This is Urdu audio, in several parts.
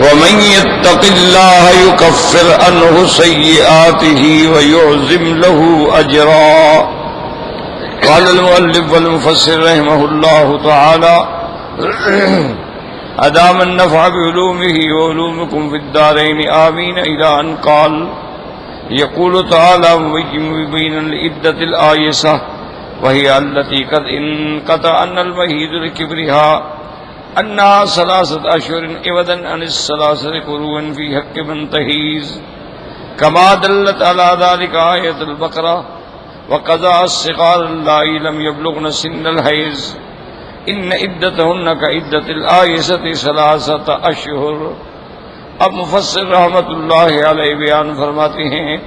ومن يتق الله يكفر عنه سيئاته ويعظم له أجرا. قال المؤلف والمفسر رحمه الله تعالى أدام النفع بعلومه وعلومكم في الدارين آمين إلى أن قال يقول تعالى مبينا لعدة الآيسة وهي التي قد انقطع عن المهيد لكبرها أنها 3 أشهر عوضا عن 3 قروء في حق من تهيز كما دلت على ذلك آية البقرة وقضى الصغار اللائي لم يبلغن سن الحيض ان عدتهن كعدة الآيسة 3 أشهر. اب مفسر رحمت اللہ علیہ بیان فرماتے ہیں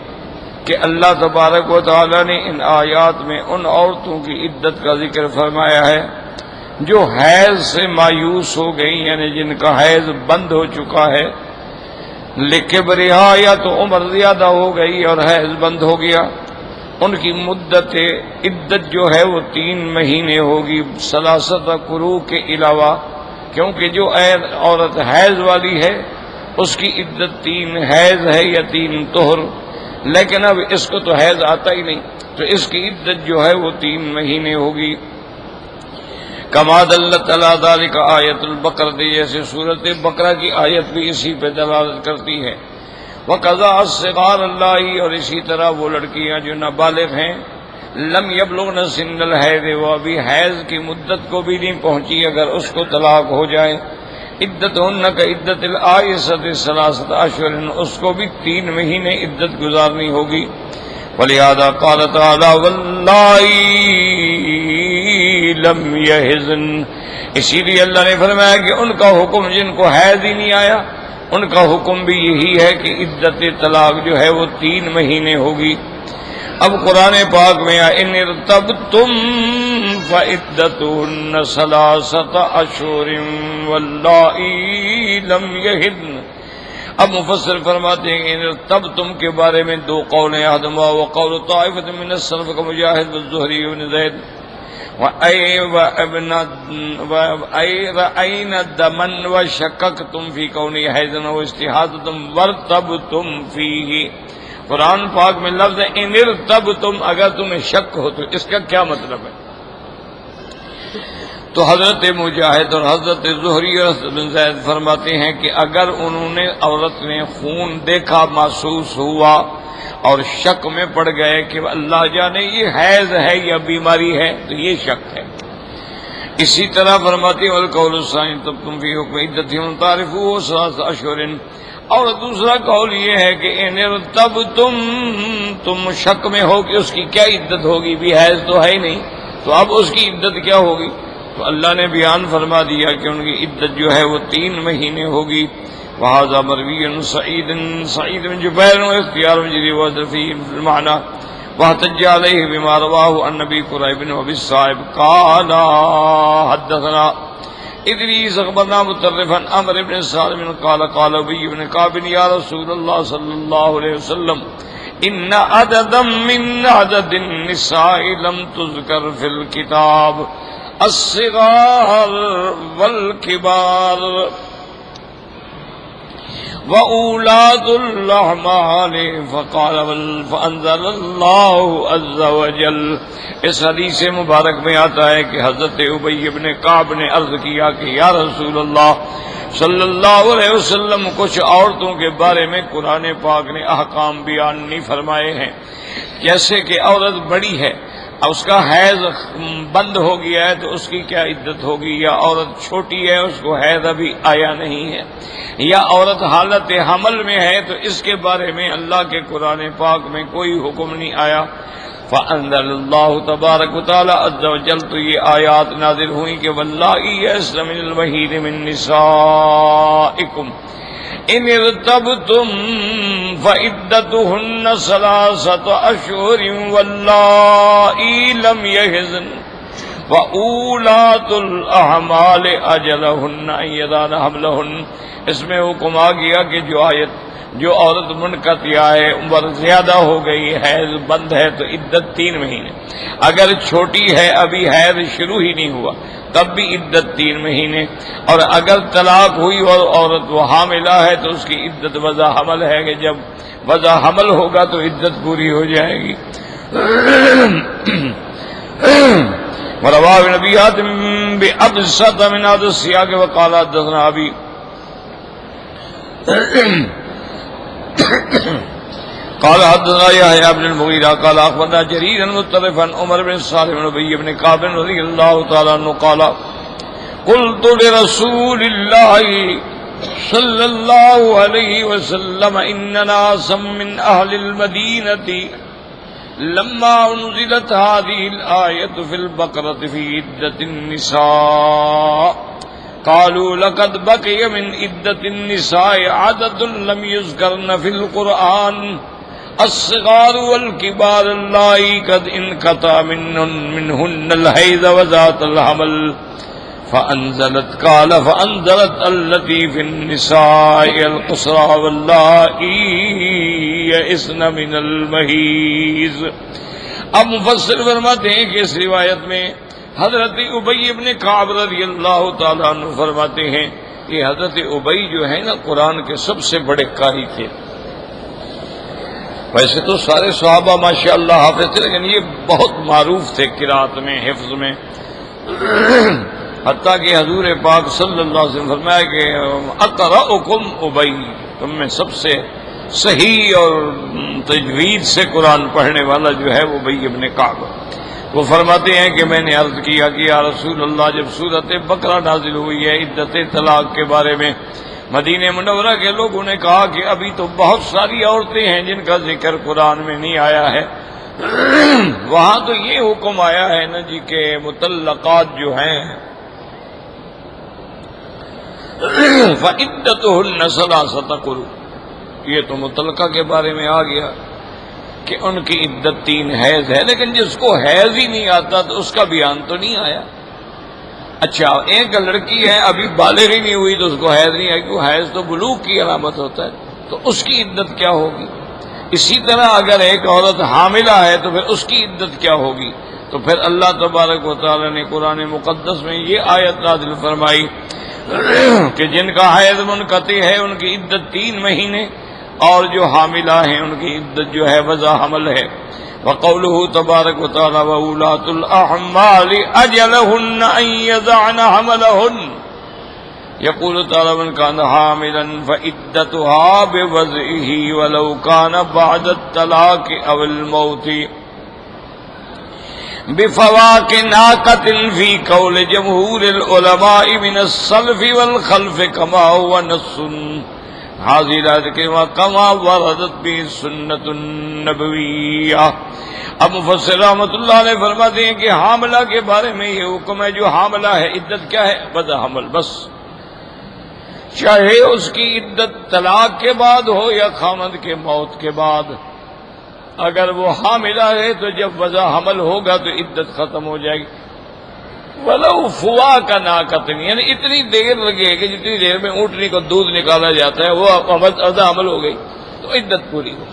کہ اللہ تبارک و تعالی نے ان آیات میں ان عورتوں کی عدت کا ذکر فرمایا ہے جو حیض سے مایوس ہو گئی، یعنی جن کا حیض بند ہو چکا ہے، لکبرہا یا تو عمر زیادہ ہو گئی اور حیض بند ہو گیا، ان کی مدت عدت جو ہے وہ 3 مہینے ہوگی 3 قروء کے علاوہ، کیونکہ جو عورت حیض والی ہے اس کی عدت 3 حیض ہے یا 3 طہر، لیکن اب اس کو تو حیض آتا ہی نہیں، تو اس کی عدت جو ہے وہ 3 مہینے ہوگی. کما دلت علی ذلک آیت البقرہ، جیسے سورۃ بقرہ کی آیت بھی اسی پہ دلالت کرتی ہے. وقضا الصغار اللائي، اور اسی طرح وہ لڑکیاں جو نابالغ ہیں، لم یبلغن سن الحیض، وہ ابھی حیض کی مدت کو بھی نہیں پہنچی اگر اس کو طلاق ہو جائے، عدتہن کعدۃ الآیسۃ 3 أشہر، اس کو بھی 3 مہینے عدت گزارنی ہوگی. ولہذا قال تعالی واللائي لم یحضن، اسی لیے اللہ نے فرمایا کہ ان کا حکم جن کو حیض ہی نہیں آیا ان کا حکم بھی یہی ہے کہ عدت طلاق جو ہے وہ 3 مہینے ہوگی. اب قرآن پاک میں ان ارتبتم فعدتهن 3 أشهر واللائي لم یحضن. اب مفسر فرماتے ہیں ان ارتبتم کے بارے میں 2 قول ہیں، احدہما وقول طائفۃ من السلف كمجاہد والزہری بن زید وَأَيْ رَأَيْنَ دَمًا وَشَكَّكْتُمْ فِي كَوْنِهِ حَيْضًا وَاسْتِحَاضَةً وَارْتَبْتُمْ فِيهِ. قرآن پاک میں لفظ ہے ان ارتبتم، اگر تمہیں شک ہو تو اس کا کیا مطلب ہے؟ تو حضرت مجاہد اور حضرت زہری اور حضرت بن زید فرماتے ہیں کہ اگر انہوں نے عورت نے خون دیکھا، محسوس ہوا اور شک میں پڑ گئے کہ اللہ جانے یہ حیض ہے یا بیماری ہے، تو یہ شک ہے. اسی طرح فرماتے ہیں والقول الثانی تب تم فی حکم عدتہم تعرفوا 3 أشہر، اور دوسرا قول یہ ہے کہ ان ارتبتم، تم شک میں ہو کہ اس کی کیا عدت ہوگی، بھی حیض تو ہے ہی نہیں، تو اب اس کی عدت کیا ہوگی؟ تو اللہ نے بیان فرما دیا کہ ان کی عدت جو ہے وہ 3 مہینے ہوگی. وهذا مروي سعيد بن جبير واختيار بن جرير في المعنى واحتج عليه بما رواه عن ابي كريب بن ابي الصائب قال حدثنا ادريس اخبرنا مطرف عن عمرو بن سالم قال قال ابي بن كعب يا رسول الله صلى الله عليه وسلم ان عددا من عدد النساء لم تذكر في الكتاب الصغار والكبار وَأُولَادُ الْأَحْمَالِ فَأَنزَلَ اللَّهُ عَزَّ وَجَلَّ. اس حدیث مبارک میں آتا ہے کہ حضرت ابی بن کعب نے عرض کیا کہ یا رسول اللہ صلی اللہ علیہ وسلم، کچھ عورتوں کے بارے میں قرآن پاک نے احکام بیان نہیں فرمائے ہیں، جیسے کہ عورت بڑی ہے، اس کا حیض بند ہو گیا ہے تو اس کی کیا عدت ہوگی، یا عورت چھوٹی ہے اس کو حیض ابھی آیا نہیں ہے، یا عورت حالت حمل میں ہے، تو اس کے بارے میں اللہ کے قرآن پاک میں کوئی حکم نہیں آیا. فَأَنزَلَ اللَّهُ تَبَارَكَ وَتَعَالَى عَزَّ وَجَلَّ، تو یہ آیات نازل ہوئیں کہ وَاللَّائِي يَئِسْنَ مِنَ الْمَحِيضِ مِن نِّسَائِكُمْ إِنِ ارْتَبْتُمْ فَعِدَّتُهُنَّ 3 أشهر وَاللَّائِي لَمْ يَحِضْنَ وَأُولَاتُ الْأَحْمَالِ أَجَلَهُنَّ أَن يَضَعْنَ حَمْلَهُنَّ. اس میں حکم آ گیا کہ جو عورت منقطع ہے، عمر زیادہ ہو گئی، حیض بند ہے، تو عدت 3 مہینے. اگر چھوٹی ہے ابھی حیض شروع ہی نہیں ہوا تب بھی عدت 3 مہینے، اور اگر طلاق ہوئی اور عورت وہ حاملہ ہے تو اس کی عدت وضع حمل ہے کہ جب وضع حمل ہوگا تو عدت پوری ہو جائے گی۔ ورواه نبی حاتم بأبسط من هذا السياق وقال حدثنا ابي قال حدثنا يحيى بن المغيرة قال اخبرنا جرير مطرفا عمر بن صالح بن ابي بن كعب رضي الله تعالى عنه قال قلت لرسول الله صلى الله عليه وسلم ان ناسا من اهل المدينة لما انزلت هذه الآية في البقرة في عدة النساء قالوا لقد بقي من عدة النساء عدد لم يذكرن في القرآن الصغار والكبار اللائي قد انقطع منهن الحيض وذات الحمل فأنزلت التي في النساء القصرى واللائي يئسن من المحيض۔ اب مفسر فرماتے ہیں کہ اس روایت میں حضرت ابی ابن کعب رضی اللہ تعالیٰ عنہ فرماتے ہیں کہ حضرت ابی جو ہے نا قرآن کے سب سے بڑے قاری تھے۔ ویسے تو سارے صحابہ ماشاءاللہ حافظ تھے، لیکن یہ بہت معروف تھے قرات میں، حفظ میں، حتیٰ کہ حضور پاک صلی اللہ علیہ وسلم فرمایا کہ اقرأکم ابی، تم میں سب سے صحیح اور تجوید سے قرآن پڑھنے والا جو ہے وہ ابی ابن کعب۔ وہ فرماتے ہیں کہ میں نے عرض کیا کہ یا رسول اللہ، جب سورۃ بقرہ نازل ہوئی ہے عدت طلاق کے بارے میں، مدینہ منورہ کے لوگوں نے کہا کہ ابھی تو بہت ساری عورتیں ہیں جن کا ذکر قرآن میں نہیں آیا ہے، وہاں تو یہ حکم آیا ہے نا جی کہ مطلقات جو ہیں فعدتهن ثلاثۃ قروء، یہ تو مطلقہ کے بارے میں آ گیا کہ ان کی عدت 3 حیض ہے، لیکن جس کو حیض ہی نہیں آتا تو اس کا بیان تو نہیں آیا۔ اچھا، ایک لڑکی ہے ابھی بالغ ہی نہیں ہوئی تو اس کو حیض نہیں آئی، کیوں؟ حیض تو بلوغ کی علامت ہوتا ہے، تو اس کی عدت کیا ہوگی؟ اسی طرح اگر ایک عورت حاملہ ہے تو پھر اس کی عدت کیا ہوگی؟ تو پھر اللہ تبارک و تعالی نے قرآن مقدس میں یہ آیت نازل فرمائی کہ جن کا حیض منقطع ہے ان کی عدت 3 مہینے، اور جو حاملہ ہیں ان کی عدت جو ہے وضع حمل ہے۔ وقوله تبارک و تعالی وَأُولَاتُ الْأَحْمَالِ أَجَلَهُنَّ أَن يَضَعْنَ حَمْلَهُنَّ يقول تعالی من كان حاملا فعدتها بوضعه ولو كان بعد الطلاق أو الموت بفواق ناقة في قول جمهور العلماء من السلف والخلف كما هو نص هذه الآية كما وردت به السنة النبوية۔ اب مفسر رحمۃ اللہ علیہ فرماتے ہیں کہ حاملہ کے بارے میں یہ حکم ہے، جو حاملہ ہے عدت کیا ہے؟ وضع حمل، بس، چاہے اس کی عدت طلاق کے بعد ہو یا خامند کے موت کے بعد، اگر وہ حاملہ ہے تو جب وضع حمل ہوگا تو عدت ختم ہو جائے گی۔ ولو فواق ناقۃ، یعنی اتنی دیر لگے کہ جتنی دیر میں اونٹنی کو دودھ نکالا جاتا ہے وہ وضع حمل ہو گئی تو عدت پوری ہو،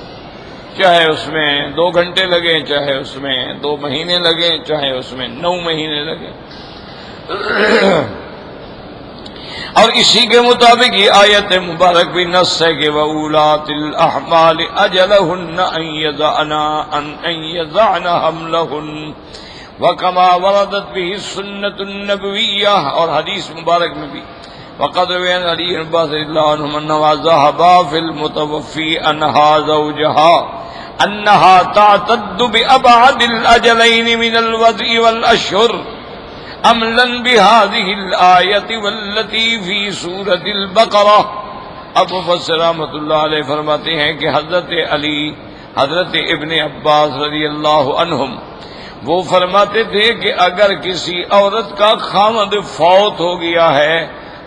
چاہے اس میں 2 گھنٹے لگیں، چاہے اس میں 2 مہینے لگیں، چاہے اس میں 9 مہینے لگیں۔ اور اسی کے مطابق یہ آیت مبارک بھی نص ہے کہ وَأُولَاتِ الْأَحْمَالِ أَجَلَهُنَّ أَن يَضَعْنَ حَمْلَهُنَّ وَكَمَا وَرَدَتْ بِهِ السُّنَّةُ النَّبَوِيَّةُ، اور حدیث مبارک میں بھی وقد روى عن علي بن عباس رضي الله عنهما أنه ذهب في المتوفي عنها زوجها أنها تعتد بأبعد الأجلين من الوضع والأشهر عملا بهذه الآية والتي في سورة البقرة۔ اب مفسر رحمۃ اللہ علیہ فرماتے ہیں کہ حضرت علی، حضرت ابن عباس رضی اللہ عنہم، وہ فرماتے تھے کہ اگر کسی عورت کا خامد فوت ہو گیا ہے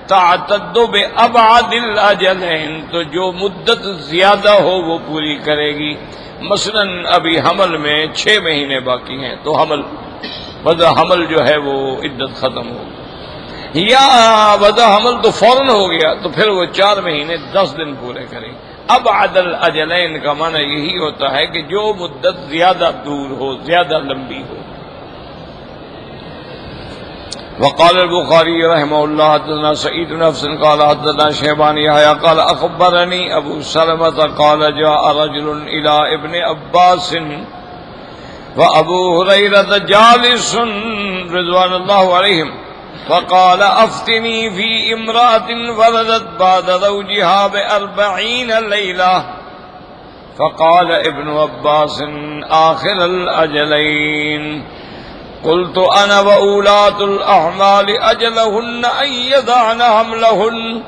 تعتد بأبعد الاجلین، تو جو مدت زیادہ ہو وہ پوری کرے گی۔ مثلا ابھی حمل میں 6 مہینے باقی ہیں تو وضع حمل جو ہے وہ عدت ختم ہو، یا وضع حمل تو فوراً ہو گیا تو پھر وہ 4 مہینے 10 دن پورے کرے۔ ابعد الاجلین کا معنی یہی ہوتا ہے کہ جو مدت زیادہ دور ہو، زیادہ لمبی ہو۔ وقال البخاري رحمه الله حدثنا سعيد بن حفص قال حدثنا شيبان يحيى قال أخبرني أبو سلمة قال جاء رجل إلى ابن عباس وأبو هريرة جالس رضوان الله عليهم فقال أفتني في امرأة ولدت بعد زوجها ب40 ليلة فقال ابن عباس آخر الأجلين قلت أنا وأولاة الأحمال أجلهن أن يضعن حملهن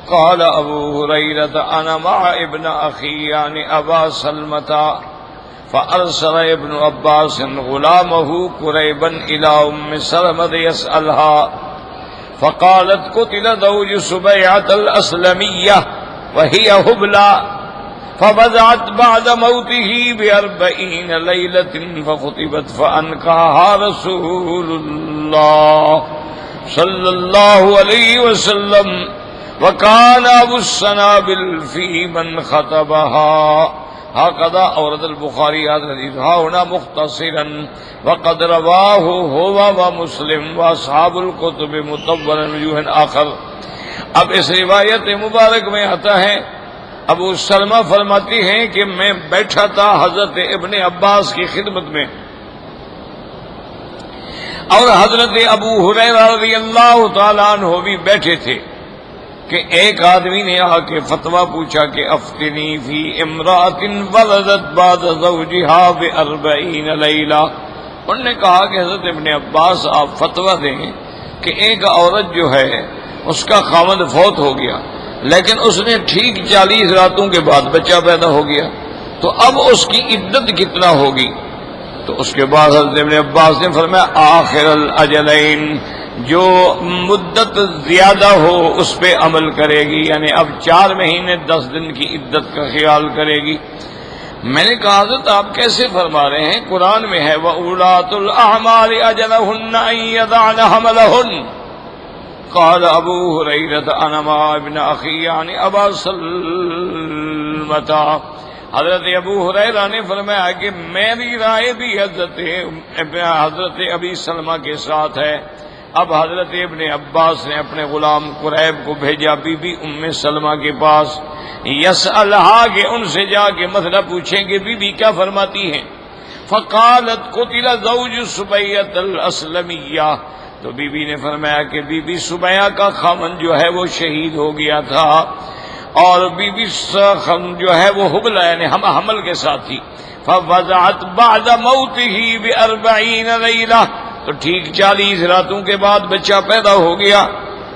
قال أبو هريرة أنا مع ابن أخي يعني أبا سلمة فأرسل ابن عباس غلامه قريبا إلى أم سلمة يسألها فقالت قتل زوج سبيعة الأسلمية وهي هبلى فبدعت بعد موته ب40 ليلة فخطبت فأنكحها رسول الله صلى الله عليه وسلم وكان أبو السنابل في من خطبها. هكذا أورد البخاري هذا الحديث هنا مختصرا وقد رواه هو ومسلم وأصحاب الكتب مطولا وجوه آخر. اب اس روایت مبارک میں آتا ہے ابو سلمہ فرماتی ہیں کہ میں بیٹھا تھا حضرت ابن عباس کی خدمت میں اور حضرت ابو ہریرہ رضی اللہ تعالیٰ عنہ بھی بیٹھے تھے کہ ایک آدمی نے آ کے فتویٰ پوچھا کہ افتنی فی امرأۃ ولدت بعد زوجہا ب40 لیلہ. انہوں نے کہا کہ حضرت ابن عباس آپ فتویٰ دیں کہ ایک عورت جو ہے اس کا خاوند فوت ہو گیا لیکن اس نے ٹھیک 40 راتوں کے بعد بچہ پیدا ہو گیا تو اب اس کی عدت کتنا ہوگی؟ تو اس کے بعد حضرت ابن عباس نے فرمایا آخر الاجلین، جو مدت زیادہ ہو اس پہ عمل کرے گی، یعنی اب 4 مہینے 10 دن کی عدت کا خیال کرے گی. میں نے کہا حضرت آپ کیسے فرما رہے ہیں؟ قرآن میں ہے وَأُولَاتُ الْأَحْمَالِ أَجَلَهُنَّ أَن يَضَعْنَ حَمْلَهُنَّ. قال ابو ہریرہ انا مع ابن اخی یعنی ابا سلمۃ. حضرت ابو ہریرہ نے فرمایا کہ میری رائے بھی حضرت ابی سلمہ کے ساتھ ہے. اب حضرت ابن عباس نے اپنے غلام قریب کو بھیجا بی بی ام سلمہ کے پاس یسألہا کہ ان سے جا کے مسئلہ پوچھیں کہ بی بی کیا فرماتی ہیں. فقالت قتل زوج سبیعۃ الاسلمیہ. تو بی بی نے فرمایا کہ بی بی سبیعہ کا خاوند جو ہے وہ شہید ہو گیا تھا اور بی بی جو ہے وہ حبلہ یعنی حمل کے ساتھ تھی. فوضعت بعد موته ب40 لیلہ. تو ٹھیک 40 راتوں کے بعد بچہ پیدا ہو گیا.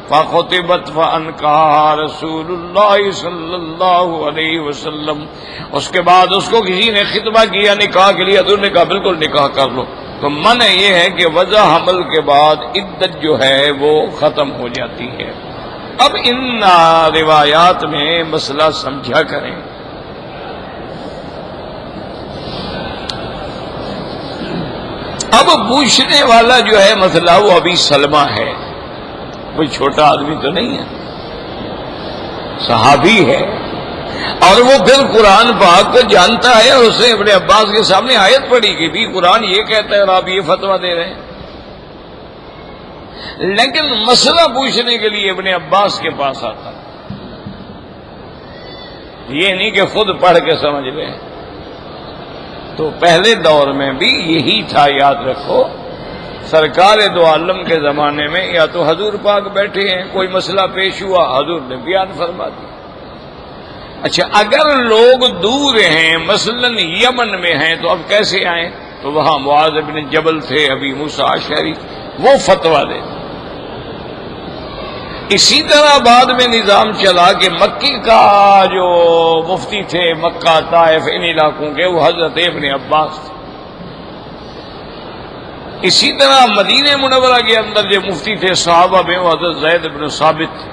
فخطبت فانکحها رسول اللہ صلی اللہ علیہ وسلم. اس کے بعد اس کو کسی نے خطبہ کیا نکاح کے لیے تو انہوں نے کہا بالکل نکاح کر لو. تو منع یہ ہے کہ وضع حمل کے بعد عدت جو ہے وہ ختم ہو جاتی ہے. اب ان روایات میں مسئلہ سمجھا کریں. اب پوچھنے والا جو ہے مسئلہ وہ ابھی سلمہ ہے، کوئی چھوٹا آدمی تو نہیں ہے، صحابی ہے اور وہ پھر قرآن پاک کو جانتا ہے اور اس نے ابن عباس کے سامنے آیت پڑھی کہ بھی قرآن یہ کہتا ہے اور آپ یہ فتویٰ دے رہے ہیں. لیکن مسئلہ پوچھنے کے لیے ابن عباس کے پاس آتا، یہ نہیں کہ خود پڑھ کے سمجھ لیں. تو پہلے دور میں بھی یہی تھا، یاد رکھو. سرکار دو عالم کے زمانے میں یا تو حضور پاک بیٹھے ہیں، کوئی مسئلہ پیش ہوا، حضور نے بیان فرما دیا. اچھا اگر لوگ دور ہیں، مثلا یمن میں ہیں، تو اب کیسے آئیں؟ تو وہاں معاذ بن جبل تھے، ابی موسیٰ اشعری، وہ فتویٰ دے. اسی طرح بعد میں نظام چلا کہ مکی کا جو مفتی تھے مکہ طائف ان علاقوں کے وہ حضرت ابن عباس تھے. اسی طرح مدینہ منورہ کے اندر جو مفتی تھے صحابہ میں وہ حضرت زید بن ثابت تھے.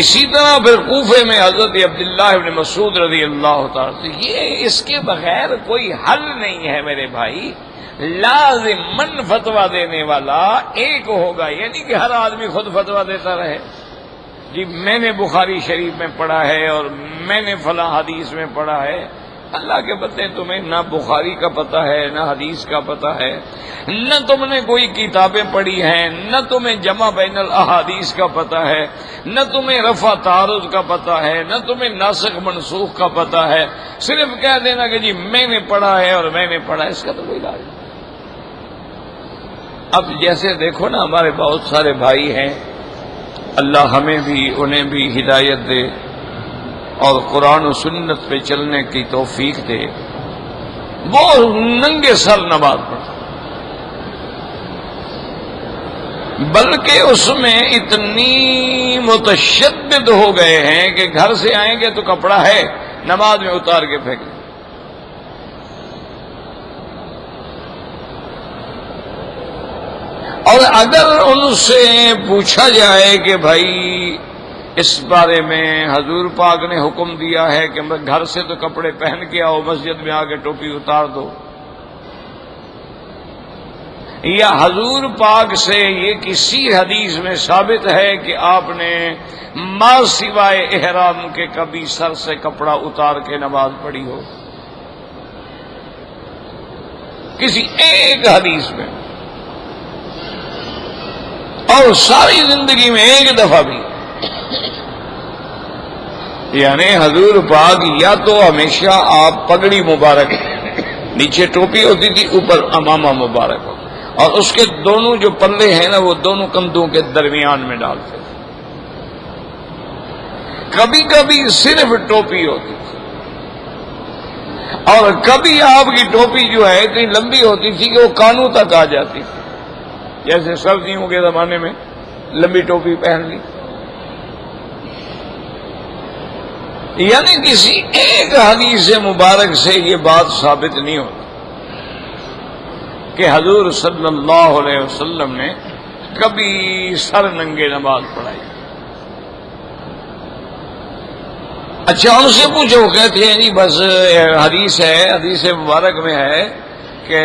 اسی طرح پھر کوفے میں حضرت عبداللہ ابن مسعود رضی اللہ تعالی. یہ اس کے بغیر کوئی حل نہیں ہے میرے بھائی. لازماً فتویٰ دینے والا ایک ہوگا، یعنی کہ ہر آدمی خود فتویٰ دیتا رہے جی میں نے بخاری شریف میں پڑھا ہے اور میں نے فلاں حدیث میں پڑھا ہے. اللہ کے بندے، تمہیں نہ بخاری کا پتہ ہے، نہ حدیث کا پتہ ہے، نہ تم نے کوئی کتابیں پڑھی ہیں، نہ تمہیں جمع بین الاحادیث کا پتہ ہے، نہ تمہیں رفع تعارض کا پتہ ہے، نہ تمہیں ناسخ منسوخ کا پتہ ہے، صرف کہہ دینا کہ جی میں نے پڑھا ہے اور میں نے پڑھا ہے، اس کا تو کوئی علاج نہیں۔ اب جیسے دیکھو نا، ہمارے بہت سارے بھائی ہیں، اللہ ہمیں بھی انہیں بھی ہدایت دے اور قرآن و سنت پہ چلنے کی توفیق دے، وہ ننگے سر نماز پڑھتے، بلکہ اس میں اتنی متشدد ہو گئے ہیں کہ گھر سے آئیں گے تو کپڑا ہے، نماز میں اتار کے پھینک دیں۔ اور اگر ان سے پوچھا جائے کہ بھائی اس بارے میں حضور پاک نے حکم دیا ہے کہ گھر سے تو کپڑے پہن کے آؤ، مسجد میں آ کے ٹوپی اتار دو، یا حضور پاک سے یہ کسی حدیث میں ثابت ہے کہ آپ نے ما سوائے احرام کے کبھی سر سے کپڑا اتار کے نماز پڑھی ہو؟ کسی ایک حدیث میں، اور ساری زندگی میں ایک دفعہ بھی؟ یعنی حضور پاک یا تو ہمیشہ آپ پگڑی مبارک، نیچے ٹوپی ہوتی تھی، اوپر امامہ مبارک ہو، اور اس کے دونوں جو پلے ہیں نا وہ دونوں کندھوں کے درمیان میں ڈالتے تھے، کبھی کبھی صرف ٹوپی ہوتی تھی، اور کبھی آپ کی ٹوپی جو ہے اتنی لمبی ہوتی تھی کہ وہ کانوں تک آ جاتی تھی، جیسے سردیوں کے زمانے میں لمبی ٹوپی پہن لی۔ یعنی کسی ایک حدیث مبارک سے یہ بات ثابت نہیں ہوتی کہ حضور صلی اللہ علیہ وسلم نے کبھی سر ننگے نماز پڑھائی۔ اچھا ان سے پوچھو، کہتے ہیں جی بس حدیث ہے، حدیث مبارک میں ہے کہ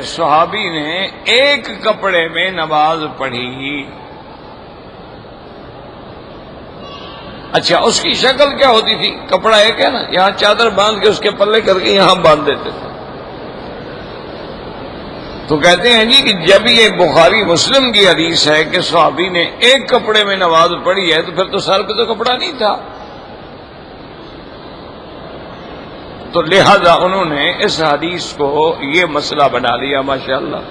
صحابی نے ایک کپڑے میں نماز پڑھی۔ اچھا اس کی شکل کیا ہوتی تھی؟ کپڑا ایک ہے نا، یہاں چادر باندھ کے اس کے پلے کر کے یہاں باندھ دیتے تھے۔ تو کہتے ہیں جی کہ جب یہ بخاری مسلم کی حدیث ہے کہ صحابی نے ایک کپڑے میں نماز پڑھی ہے، تو پھر تو سر پہ تو کپڑا نہیں تھا، تو لہذا انہوں نے اس حدیث کو یہ مسئلہ بنا لیا۔ ماشاءاللہ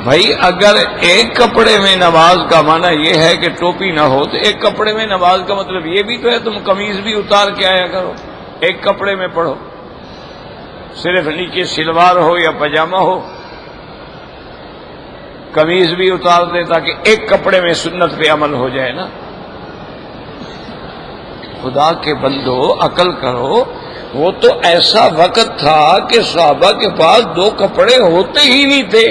بھائی، اگر ایک کپڑے میں نماز کا معنی یہ ہے کہ ٹوپی نہ ہو، تو ایک کپڑے میں نماز کا مطلب یہ بھی تو ہے تم قمیض بھی اتار کے آیا کرو، ایک کپڑے میں پڑھو، صرف نیچے شلوار ہو یا پاجامہ ہو، قمیض بھی اتار دے تاکہ ایک کپڑے میں سنت پہ عمل ہو جائے نا۔ خدا کے بندو عقل کرو، وہ تو ایسا وقت تھا کہ صحابہ کے پاس دو کپڑے ہوتے ہی نہیں تھے،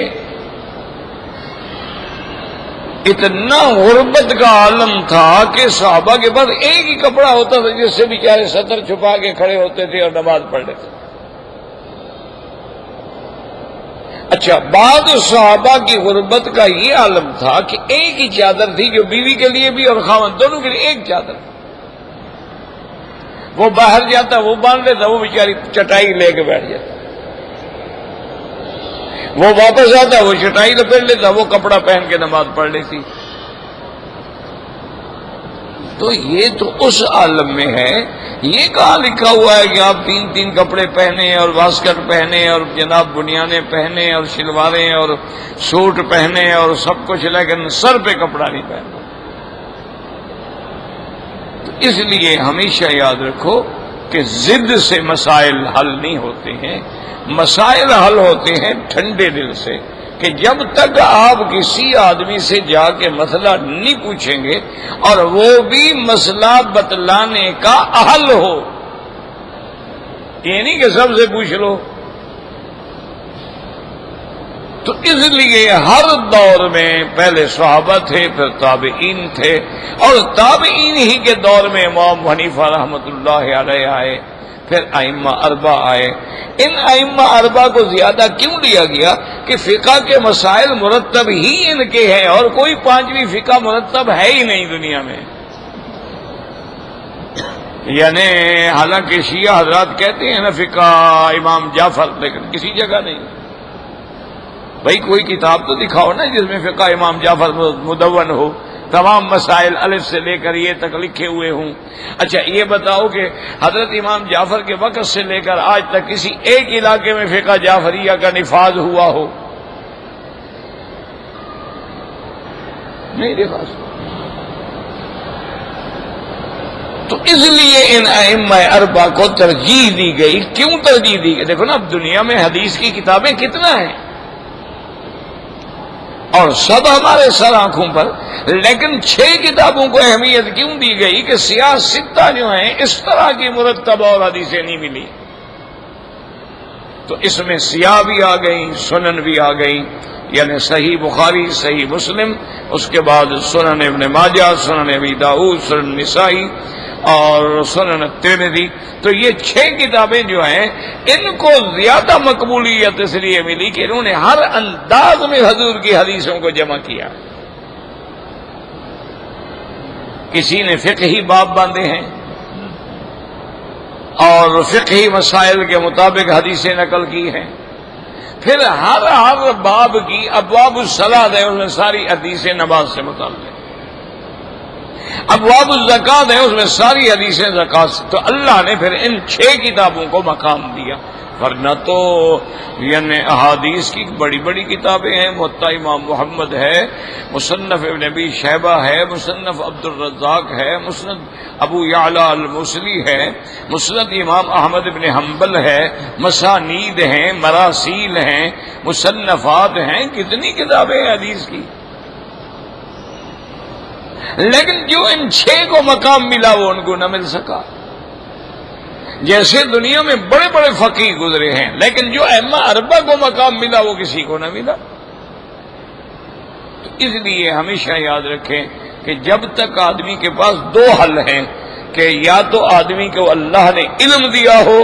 اتنا غربت کا عالم تھا کہ صحابہ کے پاس ایک ہی کپڑا ہوتا تھا جس سے بیچارے سطر چھپا کے کھڑے ہوتے تھے اور نماز پڑھ لیتے تھے۔ اچھا، بعض صحابہ کی غربت کا یہ عالم تھا کہ ایک ہی چادر تھی جو بیوی کے لیے بھی اور خاوند دونوں کے لیے ایک چادر، وہ باہر جاتا وہ باندھ لیتا، وہ بیچاری چٹائی لے کے بیٹھ جاتا، وہ واپس آتا وہ چٹائی لپیٹ لیتا، وہ کپڑا پہن کے نماز پڑھ لیتی۔ تو یہ تو اس عالم میں ہے، یہ کہاں لکھا ہوا ہے کہ آپ تین تین کپڑے پہنے اور واسکٹ پہنے اور جناب بنیانیں پہنے اور شلواریں اور سوٹ پہنے اور سب کچھ، لیکن سر پہ کپڑا نہیں پہنا۔ تو اس لیے ہمیشہ یاد رکھو کہ ضد سے مسائل حل نہیں ہوتے ہیں، مسائل حل ہوتے ہیں ٹھنڈے دل سے، کہ جب تک آپ کسی آدمی سے جا کے مسئلہ نہیں پوچھیں گے اور وہ بھی مسئلہ بتلانے کا اہل ہو، یہ نہیں کہ سب سے پوچھ لو۔ تو اس لیے ہر دور میں پہلے صحابہ تھے، پھر تابعین تھے، اور تابعین ہی کے دور میں امام حنیفہ رحمۃ اللہ علیہ آئے، پھر ائمہ اربع آئے۔ ان ائمہ اربع کو زیادہ کیوں لیا گیا کہ فقہ کے مسائل مرتب ہی ان کے ہیں، اور کوئی پانچویں فقہ مرتب ہے ہی نہیں دنیا میں۔ یعنی حالانکہ شیعہ حضرات کہتے ہیں نا فقہ امام جعفر، لیکن کسی جگہ نہیں. بھائی کوئی کتاب تو دکھاؤ نا جس میں فقہ امام جعفر مدون ہو، تمام مسائل الف سے لے کر یہ تک لکھے ہوئے ہوں. اچھا یہ بتاؤ کہ حضرت امام جعفر کے وقت سے لے کر آج تک کسی ایک علاقے میں فقہ جعفریہ کا نفاذ ہوا ہو؟ نہیں دیکھا. تو اس لیے ان ائمہ اربعہ کو ترجیح دی گئی. کیوں ترجیح دی گئی؟ دیکھو نا اب دنیا میں حدیث کی کتابیں کتنا ہیں اور سب ہمارے سر آنکھوں پر، لیکن 6 کتابوں کو اہمیت کیوں دی گئی کہ سیاہ ستہ جو ہیں اس طرح کی مرتب اور حدیثیں نہیں ملی. تو اس میں سیاہ بھی آ گئی، سنن بھی آ گئی، یعنی صحیح بخاری، صحیح مسلم، اس کے بعد سنن ابن ماجہ، سنن ابی داؤد، سنن نسائی اور سنن ترمذی. تو یہ 6 کتابیں جو ہیں ان کو زیادہ مقبولیت اس لیے ملی کہ انہوں نے ہر انداز میں حضور کی حدیثوں کو جمع کیا. کسی نے فقہی باب باندھے ہیں اور فقہی مسائل کے مطابق حدیثیں نقل کی ہیں. پھر ہر باب کی ابواب الصلاۃ ہے، اس میں ساری حدیثیں نماز سے متعلق. ابواب الزکات ہے، اس میں ساری حدیثیں زکات سے. تو اللہ نے پھر ان 6 کتابوں کو مقام دیا. ورنہ تو یعنی احادیث کی بڑی بڑی کتابیں ہیں. موطا امام محمد ہے، مصنف ابن ابی شیبہ ہے، مصنف عبد الرزاق ہے، مسند ابو یعلا الموصلی ہے، مسند امام احمد ابن حنبل ہے، مسانید ہیں، مراسیل ہیں، مصنفات ہیں. کتنی کتابیں ہیں حدیث کی. لیکن جو ان 6 کو مقام ملا وہ ان کو نہ مل سکا. جیسے دنیا میں بڑے بڑے فقیہ گزرے ہیں، لیکن جو ائمہ اربعہ کو مقام ملا وہ کسی کو نہ ملا. تو اس لیے ہمیشہ یاد رکھیں کہ جب تک آدمی کے پاس 2 حل ہیں کہ یا تو آدمی کو اللہ نے علم دیا ہو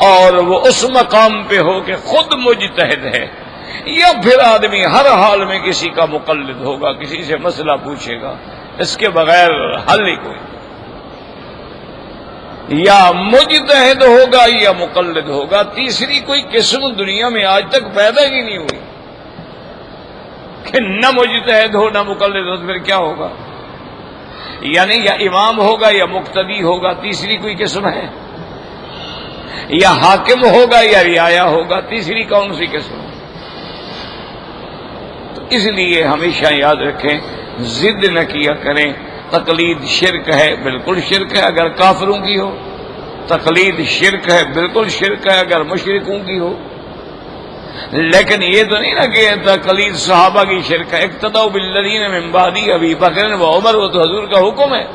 اور وہ اس مقام پہ ہو کہ خود مجتہد ہے، یا پھر آدمی ہر حال میں کسی کا مقلد ہوگا، کسی سے مسئلہ پوچھے گا. اس کے بغیر حل ہی کوئی. یا مجتہد ہوگا یا مقلد ہوگا. تیسری کوئی قسم دنیا میں آج تک پیدا ہی نہیں ہوئی کہ نہ مجتہد ہو نہ مقلد ہو. تو پھر کیا ہوگا؟ یعنی یا امام ہوگا یا مقتدی ہوگا. تیسری کوئی قسم ہے؟ یا حاکم ہوگا یا رعایا ہوگا. تیسری کون سی قسم؟ تو اس لیے ہمیشہ یاد رکھیں ضد نہ کیا کریں. تقلید شرک ہے، بالکل شرک ہے اگر کافروں کی ہو. تقلید شرک ہے، بالکل شرک ہے اگر مشرکوں کی ہو. لیکن یہ تو نہیں نا کہ تقلید صحابہ کی شرک ہے. اقتداء بالذین من بعد ابی بکر و عمر، وہ تو حضور کا حکم ہے.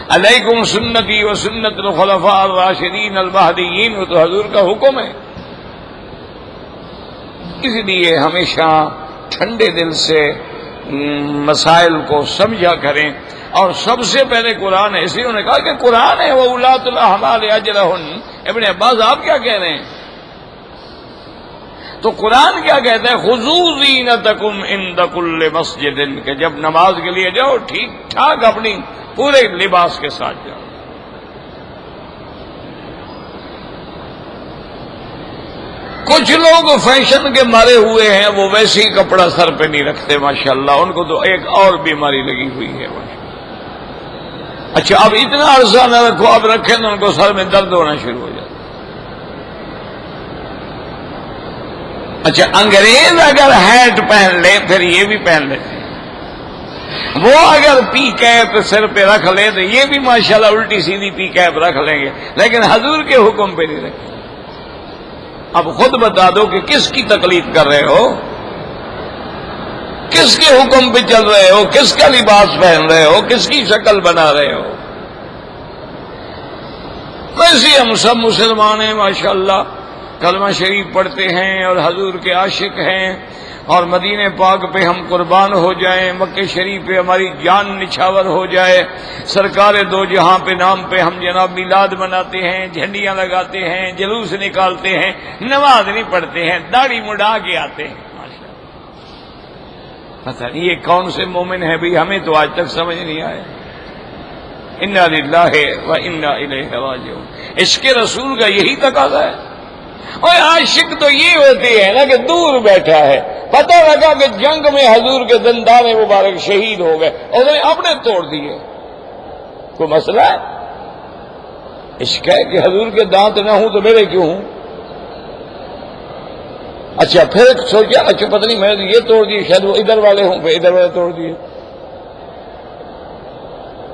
علیکم سنتی و سنت الخلفاء الراشدین المہدیین، وہ تو حضور کا حکم ہے. اس لیے ہمیشہ ٹھنڈے دل سے مسائل کو سمجھا کریں. اور سب سے پہلے قرآن ہے، اس لیے انہوں نے کہا کہ قرآن ہے وہ اولاۃ الاحمال اجرہن. ابن عباس آپ کیا کہہ رہے ہیں؟ تو قرآن کیا کہتا ہے؟ خذوا زینتکم عند کل مسجد، کہ جب نماز کے لیے جاؤ ٹھیک ٹھاک اپنی پورے لباس کے ساتھ جاؤ. کچھ لوگ فیشن کے مارے ہوئے ہیں، وہ ویسے ہی کپڑا سر پہ نہیں رکھتے ماشاءاللہ. ان کو تو ایک اور بیماری لگی ہوئی ہے. اچھا اب اتنا عرصہ نہ رکھو، اب رکھیں تو ان کو سر میں درد ہونا شروع ہو جاتا. اچھا انگریز اگر ہیٹ پہن لے پھر یہ بھی پہن لیتے ہیں. وہ اگر پی کیپ سر پہ رکھ لے تو یہ بھی ماشاءاللہ الٹی سیدھی پی کیپ رکھ لیں گے، لیکن حضور کے حکم پہ نہیں رکھیں. اب خود بتا دو کہ کس کی تقلید کر رہے ہو، کس کے حکم پہ چل رہے ہو، کس کا لباس پہن رہے ہو، کس کی شکل بنا رہے ہو. ویسے ہم سب مسلمان ہیں ماشاءاللہ، کلمہ شریف پڑھتے ہیں اور حضور کے عاشق ہیں، اور مدینہ پاک پہ ہم قربان ہو جائیں، مکہ شریف پہ ہماری جان نچھاور ہو جائے، سرکار دو جہاں پہ نام پہ ہم جناب میلاد مناتے ہیں، جھنڈیاں لگاتے ہیں، جلوس نکالتے ہیں، نماز نہیں پڑھتے ہیں، داڑھی مڈا کے آتے ہیں. پتہ نہیں یہ کون سے مومن ہیں بھی، ہمیں تو آج تک سمجھ نہیں آیا. انا للہ و انا الیہ راجعون. عشق رسول کا یہی تقاضا ہے. اور عاشق تو یہ ہوتی ہے نا کہ دور بیٹھا ہے، پتہ لگا کہ جنگ میں حضور کے دندان مبارک شہید ہو گئے اور انہوں نے اپنے توڑ دیے. کوئی مسئلہ ہے؟ عشق ہے کہ حضور کے دانت نہ ہوں تو میرے کیوں ہوں؟ اچھا پھر سوچا اچھا پتہ نہیں میں نے یہ توڑ دیے، شاید وہ ادھر والے ہوں، پھر ادھر والے توڑ دیے.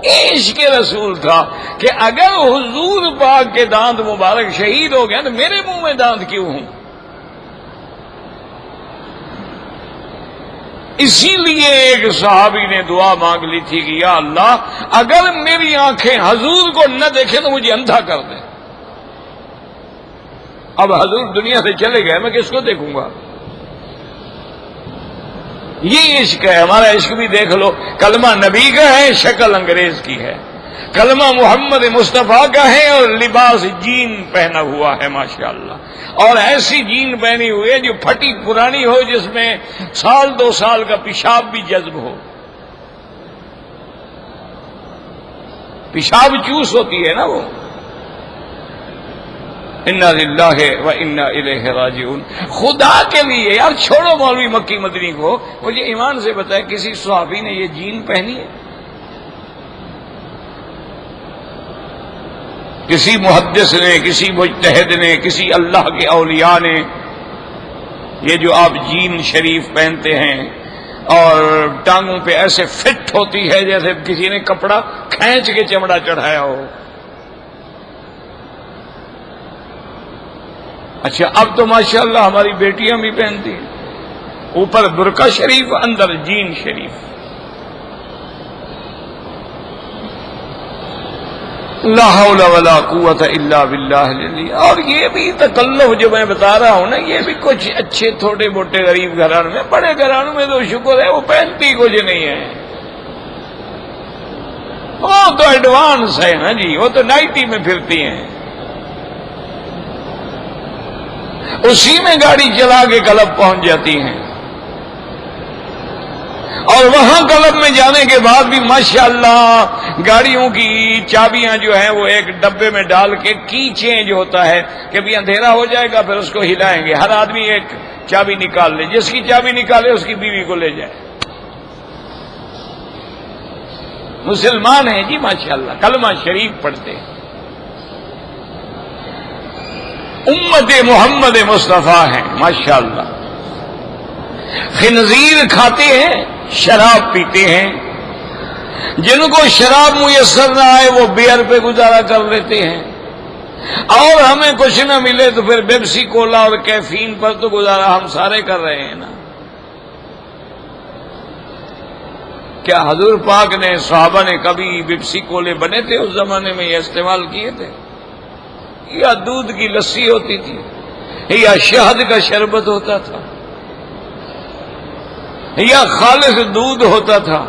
عشق رسول تھا کہ اگر حضور پاک کے دانت مبارک شہید ہو گیا تو میرے منہ میں دانت کیوں ہوں؟ اسی لیے ایک صحابی نے دعا مانگ لی تھی کہ یا اللہ اگر میری آنکھیں حضور کو نہ دیکھیں تو مجھے اندھا کر دیں. اب حضور دنیا سے چلے گئے، میں کس کو دیکھوں گا؟ یہ عشق ہے. ہمارا عشق بھی دیکھ لو، کلمہ نبی کا ہے، شکل انگریز کی ہے. کلمہ محمد مصطفیٰ کا ہے اور لباس جین پہنا ہوا ہے ماشاءاللہ. اور ایسی جین پہنی ہوئی ہے جو پھٹی پرانی ہو، جس میں سال 2 سال کا پیشاب بھی جذب ہو. پیشاب چوس ہوتی ہے نا وہ. انا للہ و انا الیہ راجعون. خدا کے لیے یار چھوڑو مولوی مکی مدنی کو، مجھے ایمان سے بتائے کسی صحابی نے یہ جین پہنی ہے؟ کسی محدث نے، کسی مجتہد نے، کسی اللہ کے اولیاء نے یہ جو آپ جین شریف پہنتے ہیں اور ٹانگوں پہ ایسے فٹ ہوتی ہے جیسے کسی نے کپڑا کھینچ کے چمڑا چڑھایا ہو. اچھا اب تو ماشاءاللہ ہماری بیٹیاں بھی پہنتی ہیں، اوپر برقع شریف اندر جین شریف. لا حول ولا قوت الا باللہ العلی. اور یہ بھی تکلف جو میں بتا رہا ہوں نا، یہ بھی کچھ اچھے تھوڑے موٹے غریب گھرانوں میں، بڑے گھرانوں میں تو شکر ہے وہ پہنتی کچھ نہیں ہے. وہ تو ایڈوانس ہے نا جی، وہ تو نائٹی میں پھرتی ہیں. اسی میں گاڑی چلا کے کلب پہنچ جاتی ہیں، اور وہاں کلب میں جانے کے بعد بھی ماشاءاللہ گاڑیوں کی چابیاں جو ہیں وہ ایک ڈبے میں ڈال کے کی چینج ہوتا ہے کہ بھی اندھیرا ہو جائے گا پھر اس کو ہلائیں گے. ہر آدمی ایک چابی نکال لے، جس کی چابی نکالے اس کی بیوی کو لے جائے. مسلمان ہیں جی ماشاءاللہ، کلمہ شریف پڑھتے ہیں، امت محمد مصطفیٰ ہیں ماشاءاللہ. خنزیر کھاتے ہیں، شراب پیتے ہیں. جن کو شراب میسر نہ آئے وہ بیئر پہ گزارا کر لیتے ہیں، اور ہمیں کچھ نہ ملے تو پھر بیپسی کولا اور کیفین پر تو گزارا ہم سارے کر رہے ہیں نا. کیا حضور پاک نے، صحابہ نے کبھی بیپسی کولے بنے تھے اس زمانے میں، یہ استعمال کیے تھے؟ یا دودھ کی لسی ہوتی تھی، یا شہد کا شربت ہوتا تھا، یا خالص دودھ ہوتا تھا،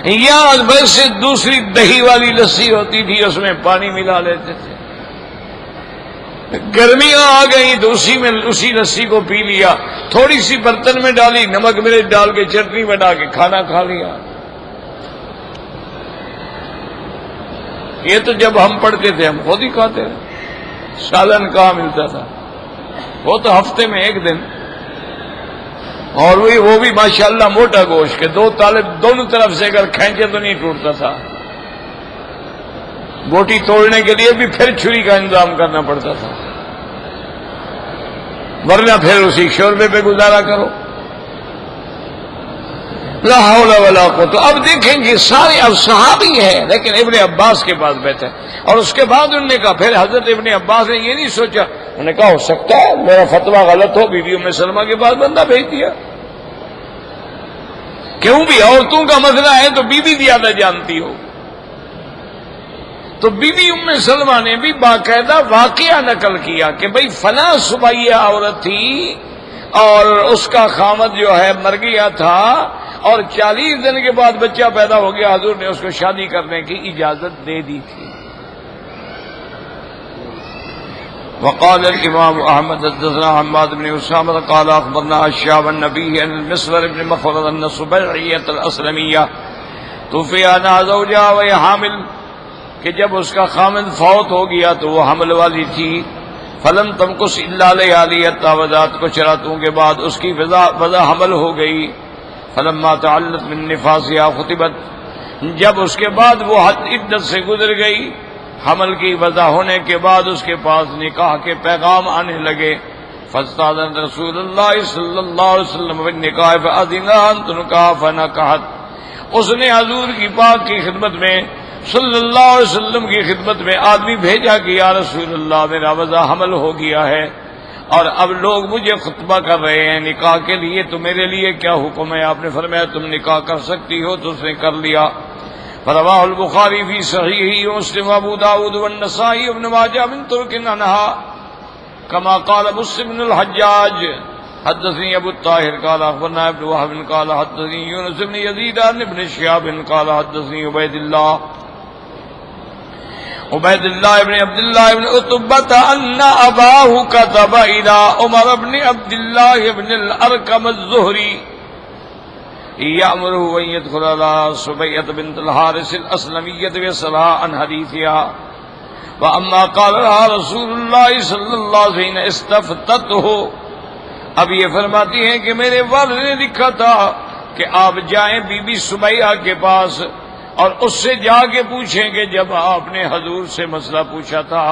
یا ویسے دوسری دہی والی لسی ہوتی تھی اس میں پانی ملا لیتے تھے. گرمیاں آ گئی تو اسی لسی کو پی لیا، تھوڑی سی برتن میں ڈالی، نمک مرچ ڈال کے چٹنی بنا کے کھانا کھا لیا. یہ تو جب ہم پڑھتے تھے ہم خود ہی کھاتے تھے. سالن کہاں ملتا تھا؟ وہ تو ہفتے میں 1 دن، اور وہ بھی ماشاءاللہ موٹا گوشت کے 2 طالب دونوں طرف سے اگر کھینچے تو نہیں ٹوٹتا تھا. بوٹی توڑنے کے لیے بھی پھر چھری کا انتظام کرنا پڑتا تھا، ورنہ پھر اسی شوربے پہ گزارا کرو. لا حول ولا قوت. اب دیکھیں گے سارے اب صحابی ہیں لیکن ابن عباس کے پاس بیٹھے، اور اس کے بعد انہوں نے کہا، پھر حضرت ابن عباس نے یہ نہیں سوچا، انہوں نے کہا ہو سکتا ہے میرا فتویٰ غلط ہو، بی بی ام سلمہ کے پاس بندہ بھیج دیا. کیوں بھی عورتوں کا مسئلہ ہے تو بی بی زیادہ جانتی ہو. تو بی بی ام سلمہ نے بھی باقاعدہ واقعہ نقل کیا کہ بھئی فلاں صبیہ عورت تھی اور اس کا خامد جو ہے مر گیا تھا، اور 40 دن کے بعد بچہ پیدا ہو گیا، حضور نے اس کو شادی کرنے کی اجازت دے دی تھی. وقال الامام احمد حدثنا حماد بن اسامہ قال اخبرنا الشعب النبي عن المسور بن مخرد النصبيعية الاسلمية توفیانہ زوجہا وہی حامل، کہ جب اس کا خامد فوت ہو گیا تو وہ حمل والی تھی. فلم تمکس الا لیالی حتی وضعت، کچھ راتوں کے بعد اس کی وضع حمل ہو گئی. فلما تعلت من نفاسها خطبت، جب اس کے بعد وہ حد عدت سے گزر گئی، حمل کی وضع ہونے کے بعد اس کے پاس نکاح کے پیغام آنے لگے. فاستاذن رسول اللہ صلی اللہ علیہ وسلم بالنکاح فاذن ان تنکح فنکحت، اس نے حضور کی پاک کی خدمت میں صلی اللہ علیہ وسلم کی خدمت میں آدمی بھیجا کہ یا رسول اللہ میرا وضع حمل ہو گیا ہے اور اب لوگ مجھے خطبہ کر رہے ہیں نکاح کے لیے، تو میرے لیے کیا حکم ہے؟ آپ نے فرمایا تم نکاح کر سکتی ہو، تو اس نے کر لیا. فرواه البخاری فی صحیحہ ومسلم وابو داود والنسائی وابن ماجہ من طرق عنہا كما قال مسلم بن الحجاج حدثني ابو الطاهر قال اخبرنا ابن وهب قال حدثني يونس بن يزيد عن ابن شهاب قال حدثني عبيد الله بن عبد الله بن عتبة ان اباه كتب الى عمر بن عبد الله بن الارقم الزهري يأمره ان يدخل على سبيعة بنت الحارث الاسلمية ويسألها عن حديثها. وَأَمَّا قَالَ لَهَا رَسُولُ اللَّهِ صلی اللہ علیہ وسلم اسْتَفْتَتْهُ، اب یہ فرماتی ہیں کہ میرے والد نے لکھا تھا کہ آپ جائیں بی بی سمیہ کے پاس اور اس سے جا کے پوچھیں کہ جب آپ نے حضور سے مسئلہ پوچھا تھا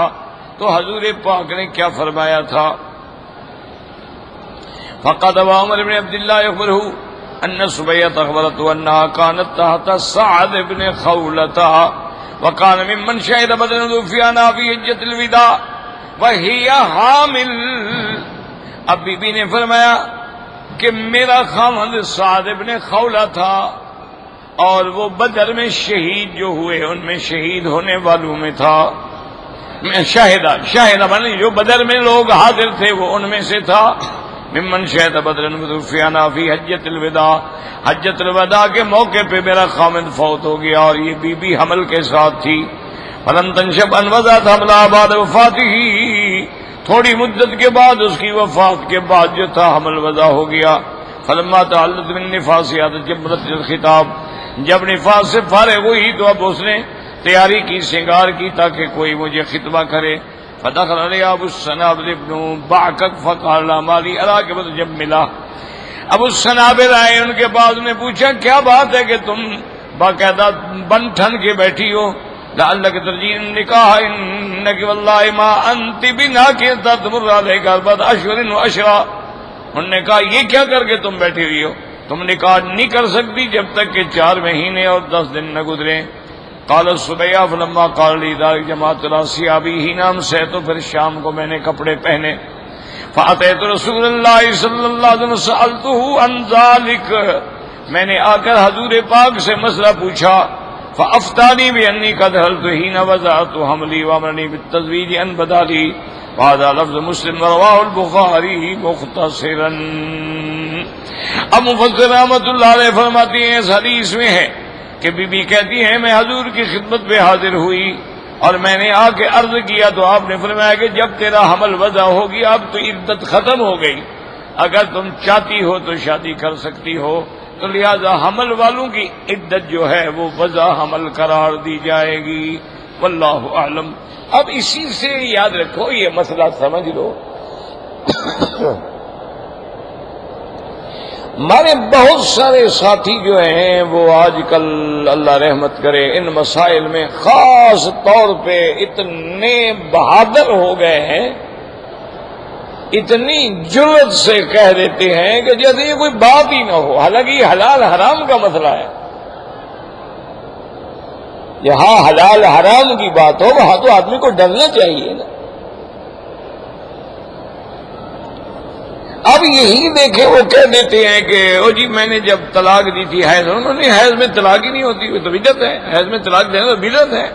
تو حضور پاک نے کیا فرمایا تھا. فَقَدَوَ عمر بن عبد اللہ اخبرہ ان سمیہ اخبرته انها كانت تحت سعد بن خولة وَقَانَ مِمَّنْ شَهِدَ بَدْرًا ذُوفِيَانَا فِي حِجَّةِ الْوِدَاعِ وَهِيَ حَامِلٌ. اب بی بی نے فرمایا کہ میرا خامد سعد ابن خولہ تھا اور وہ بدر میں شہید جو ہوئے ان میں شہید ہونے والوں میں تھا. شاہدہ بنے جو بدر میں لوگ حاضر تھے وہ ان میں سے تھا. ممن شہد بدرن وذوفیانہ فی حجۃ الوداع، حجۃ الوداع کے موقع پہ میرا خامد فوت ہو گیا اور یہ بی بی حمل کے ساتھ تھی. فلم تنشب ان وضعت حملہ بعد وفاتہ، تھوڑی مدت کے بعد اس کی وفات کے بعد جو تھا حمل وضع ہو گیا. فلما تعلت من نفاسها تجبرت الخطاب، جب نفاس سے فارغ ہوئی تو اب اس نے تیاری کی، سنگار کی تاکہ کوئی مجھے خطبہ کرے. فدخل علیہ ابو السنابل ابن بعکک فقال لا مالی ارا کے بعد جب ملا ابو السنابل آئے ان کے بعد نے پوچھا کیا بات ہے کہ تم باقاعدہ بن ٹھن کے بیٹھی ہو؟ لعلک ترجین نکاح انک واللہ ما انت بناکرۃ تمر علیک بعد اشہر واشرا. انہوں نے کہا یہ کیا کر کے تم بیٹھی ہوئی ہو، تم نکاح نہیں کر سکتی جب تک کہ 4 مہینے اور 10 دن نہ گزرے. قال الصبیہ فلما قال لی ذلک جماعت راسی ابی ہی نام سے، تو پھر شام کو میں نے کپڑے پہنے. فاتیت رسول اللہ صلی اللہ علیہ وسلم سألته عن ذلک، میں نے آ کر حضور پاک سے مسئلہ پوچھا. فافتانی بانی قد حلت حین وضعت حملی وامرنی بالتزویج ان بدالی. وهذا لفظ مسلم رواه البخاری مختصرا. اب مفسر رحمۃ اللہ علیہ فرماتی ہیں اس حدیث میں ہے کہ بی بی کہتی ہیں میں حضور کی خدمت میں حاضر ہوئی اور میں نے آ کے عرض کیا تو آپ نے فرمایا کہ جب تیرا حمل وضع ہوگی اب تو عدت ختم ہو گئی، اگر تم چاہتی ہو تو شادی کر سکتی ہو، تو لہذا حمل والوں کی عدت جو ہے وہ وضع حمل قرار دی جائے گی. واللہ اعلم. اب اسی سے یاد رکھو یہ مسئلہ سمجھ لو. ہمارے بہت سارے ساتھی جو ہیں وہ آج کل اللہ رحمت کرے ان مسائل میں خاص طور پہ اتنے بہادر ہو گئے ہیں، اتنی جرأت سے کہہ دیتے ہیں کہ جیسے یہ کوئی بات ہی نہ ہو، حالانکہ یہ حلال حرام کا مسئلہ ہے. جہاں حلال حرام کی بات ہو وہاں تو آدمی کو ڈرنا چاہیے نا. اب یہی دیکھیں وہ کہہ دیتے ہیں کہ او جی میں نے جب طلاق دی تھی حیض، انہوں نے حیض میں طلاق ہی نہیں ہوتی، وہ تو بدعت ہے. حیض میں طلاق دینا تو بدعت ہے.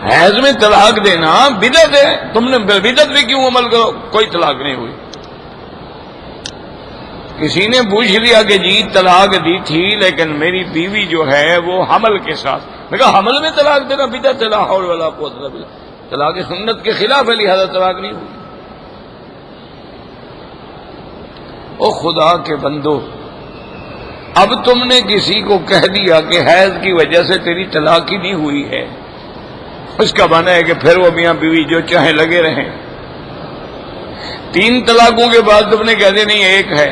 حیض میں طلاق دینا بدعت ہے. تم نے بدعت میں کیوں عمل کرو؟ کوئی طلاق نہیں ہوئی. کسی نے پوچھ لیا کہ جی طلاق دی تھی لیکن میری بیوی جو ہے وہ حمل کے ساتھ، میں کہا حمل میں طلاق دینا بدعت ہے، لا حول ولا قوت الا باللہ. طلاق سنت کے خلاف ہے لہذا طلاق نہیں ہوئی. او خدا کے بندو، اب تم نے کسی کو کہہ دیا کہ حیض کی وجہ سے تیری طلاق ہی نہیں ہوئی ہے، اس کا معنی ہے کہ پھر وہ میاں بیوی جو چاہیں لگے رہیں۔ 3 طلاقوں کے بعد تم نے کہہ دیا نہیں ایک ہے،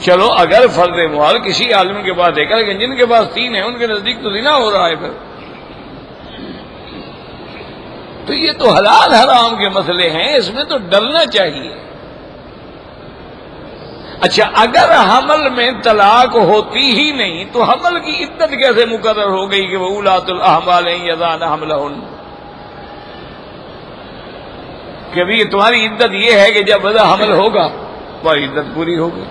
چلو اگر فرض محال کسی عالم کے پاس دیکھا، لیکن جن کے پاس 3 ہیں ان کے نزدیک تو زنا ہو رہا ہے پھر۔ تو یہ تو حلال حرام کے مسئلے ہیں، اس میں تو ڈرنا چاہیے۔ اچھا اگر حمل میں طلاق ہوتی ہی نہیں تو حمل کی عدت کیسے مقرر ہو گئی کہ وہ اولاۃ الاحمال یضعن حملہن، کہ بھی تمہاری عدت یہ ہے کہ جب وضع حمل ہوگا تمہاری عدت پوری ہوگی۔